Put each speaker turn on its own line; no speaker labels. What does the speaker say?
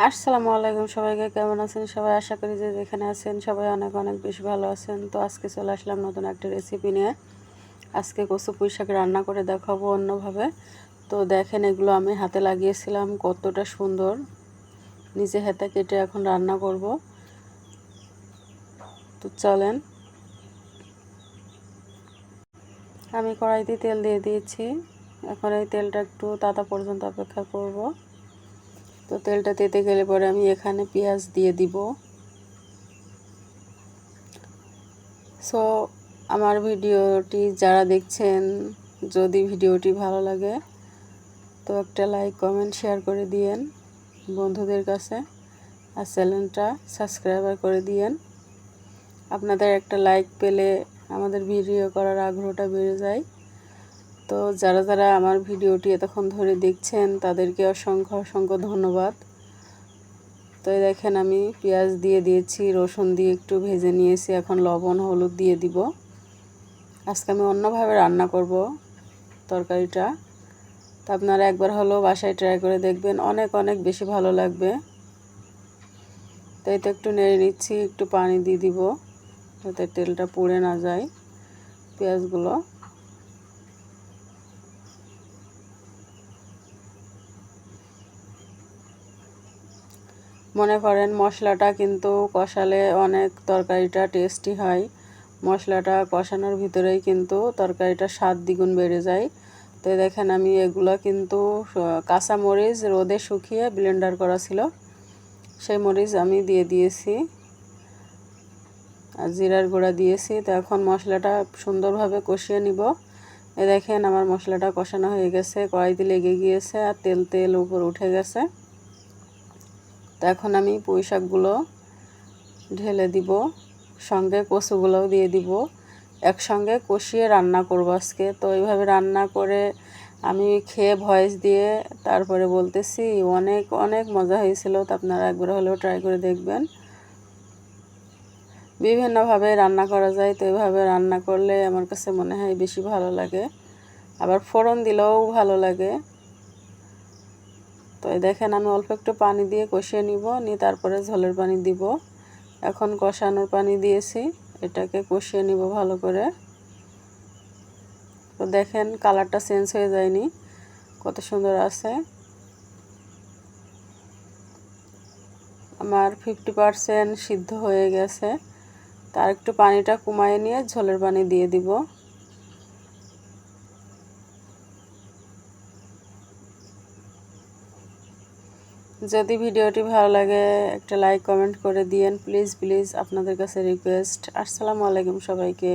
আসসালামু আলাইকুম সবাইকে, কেমন আছেন সবাই? আশা করি যে যেখানে আছেন সবাই অনেক অনেক বেশি ভালো আছেন। তো আজকে চলে আসলাম নতুন একটা রেসিপি নিয়ে। আজকে কচু পুঁই শাক রান্না করে দেখাবো অন্যভাবে। তো দেখেন, এগুলো আমি হাতে লাগিয়েছিলাম, কতটা সুন্দর নিজে হাতে কেটে এখন রান্না করব। তো চলেন, আমি কড়াইতে তেল দিয়ে দিয়েছি। এখন এই তেলটা একটু তাতা পর্যন্ত অপেক্ষা করব। তো তেলটা তেতে গেলে পরে আমি এখানে পেঁয়াজ দিয়ে দিব। সো আমার ভিডিওটি যারা দেখছেন, যদি ভিডিওটি ভালো লাগে তো একটা লাইক কমেন্ট শেয়ার করে দিয়েন বন্ধুদের কাছে, আর চ্যানেলটা সাবস্ক্রাইব করে দিয়েন। আপনাদের একটা লাইক পেলে আমাদের ভিডিও করার আগ্রহটা বেড়ে যায়। তো যারা যারা আমার ভিডিওটি এতক্ষণ ধরে দেখছেন তাদেরকে অসংখ্য অসংখ্য ধন্যবাদ। তো দেখেন, আমি পেঁয়াজ দিয়ে দিয়েছি, রসুন দিয়ে একটু ভেজে নিয়েছি। এখন লবণ হলুদ দিয়ে দিব। আজকে আমি অন্যভাবে রান্না করব তরকারিটা। তো আপনারা একবার হলেও বাসায় ট্রাই করে দেখবেন, অনেক অনেক বেশি ভালো লাগবে। তো এই তো একটু নেড়ে নিচ্ছি, একটু পানি দিয়ে দিব যাতে তেলটা পুড়ে না যায় পেঁয়াজগুলো। মনে করেন মশলাটা কিন্তু কষালে অনেক তরকারিটা টেস্টি হয়। মশলাটা কষানোর ভিতরেই কিন্তু তরকারিটা স্বাদ দ্বিগুণ বেড়ে যায়। তো দেখেন, আমি এগুলো কিন্তু কাঁচা মরিচ রোদে শুকিয়ে ব্লেন্ডার করা ছিল, সেই মরিচ আমি দিয়ে দিয়েছি, আর জিরার গুঁড়া দিয়েছি। তো এখন মশলাটা সুন্দরভাবে কষিয়ে নিব। দেখেন, আমার মশলাটা কষানো হয়ে গেছে, কড়াইতে লেগে গিয়েছে আর তেল তেল উপর উঠে গেছে। তো এখন আমি পুঁই শাকগুলো ঢেলে দিব, সঙ্গে কচুগুলোও দিয়ে দিব, একসঙ্গে কষিয়ে রান্না করব আজকে। তো এইভাবে রান্না করে আমি খেয়ে ভয়েস দিয়ে তারপরে বলতেছি অনেক অনেক মজা হয়েছিল। তো আপনারা একবার হলেও ট্রাই করে দেখবেন। বিভিন্নভাবে রান্না করা যায়, তো এইভাবে রান্না করলে আমার কাছে মনে হয় বেশি ভালো লাগে, আবার ফোড়ন দিলেও ভালো লাগে। তো এই দেখেন, আমি অল্প একটু পানি দিয়ে কষিয়ে নিয়ে তারপরে ঝোলের পানি দিব। এখন কষানোর পানি দিয়েছি, এটাকে কষিয়ে নিব ভালো করে। তো দেখেন, কালারটা চেঞ্জ হয়ে যায়নি, কত সুন্দর আছে। আমার 50% সিদ্ধ হয়ে গেছে। তার একটু পানিটা কমায় নিয়ে ঝোলের পানি দিয়ে দিব। যদি ভিডিওটি ভালো লাগে একটা লাইক কমেন্ট করে দিয়েন প্লিজ প্লিজ, আপনাদের কাছে রিকোয়েস্ট। আসসালামু আলাইকুম সবাইকে।